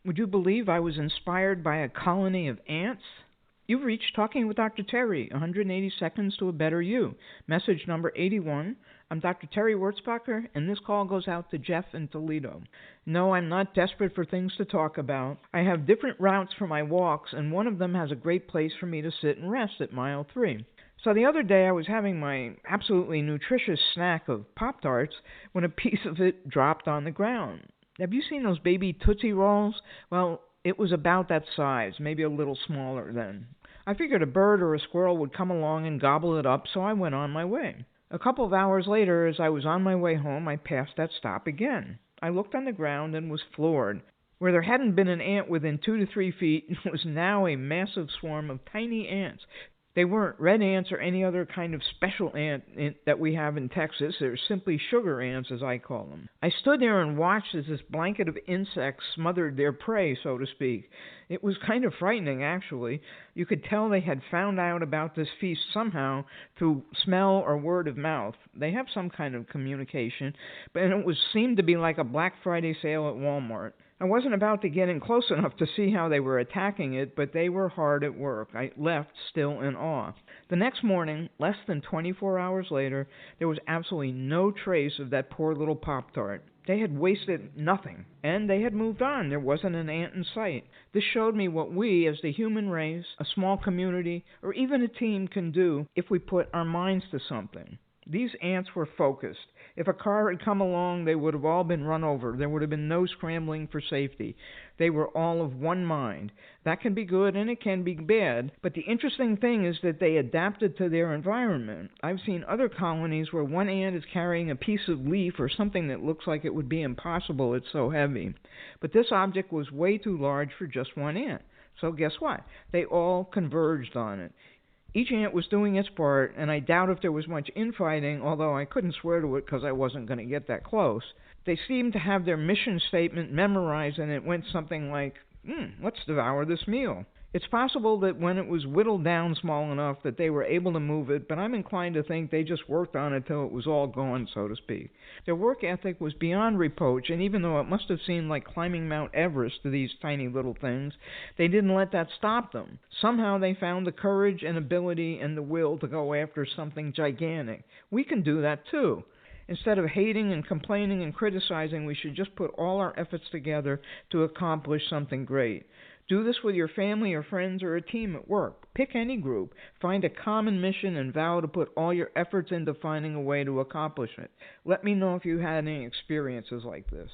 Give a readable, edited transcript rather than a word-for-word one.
Would you believe I was inspired by a colony of ants? You've reached Talking with Dr. Terry, 180 Seconds to a Better You. Message number 81. I'm Dr. Terry Wurzbacher, and this call goes out to Jeff in Toledo. No, I'm not desperate for things to talk about. I have different routes for my walks, and one of them has a great place for me to sit and rest at mile 3. So the other day I was having my absolutely nutritious snack of Pop-Tarts when a piece of it dropped on the ground. Have you seen those baby Tootsie Rolls? Well, it was about that size, maybe a little smaller then. I figured a bird or a squirrel would come along and gobble it up, so I went on my way. A couple of hours later, as I was on my way home, I passed that stop again. I looked on the ground and was floored. Where there hadn't been an ant within 2 to 3 feet was now a massive swarm of tiny ants. They weren't red ants or any other kind of special ant that we have in Texas. They're simply sugar ants, as I call them. I stood there and watched as this blanket of insects smothered their prey, so to speak. It was kind of frightening, actually. You could tell they had found out about this feast somehow through smell or word of mouth. They have some kind of communication, but it seemed to be like a Black Friday sale at Walmart. I wasn't about to get in close enough to see how they were attacking it, but they were hard at work. I left still in awe. The next morning, less than 24 hours later, there was absolutely no trace of that poor little Pop-Tart. They had wasted nothing, and they had moved on. There wasn't an ant in sight. This showed me what we, as the human race, a small community, or even a team can do if we put our minds to something. These ants were focused. If a car had come along, they would have all been run over. There would have been no scrambling for safety. They were all of one mind. That can be good and it can be bad, but the interesting thing is that they adapted to their environment. I've seen other colonies where one ant is carrying a piece of leaf or something that looks like it would be impossible, it's so heavy. But this object was way too large for just one ant. So guess what? They all converged on it. Each ant was doing its part, and I doubt if there was much infighting, although I couldn't swear to it because I wasn't going to get that close. They seemed to have their mission statement memorized, and it went something like, let's devour this meal. It's possible that when it was whittled down small enough that they were able to move it, but I'm inclined to think they just worked on it till it was all gone, so to speak. Their work ethic was beyond reproach, and even though it must have seemed like climbing Mount Everest to these tiny little things, they didn't let that stop them. Somehow they found the courage and ability and the will to go after something gigantic. We can do that too. Instead of hating and complaining and criticizing, we should just put all our efforts together to accomplish something great. Do this with your family or friends or a team at work. Pick any group. Find a common mission and vow to put all your efforts into finding a way to accomplish it. Let me know if you had any experiences like this.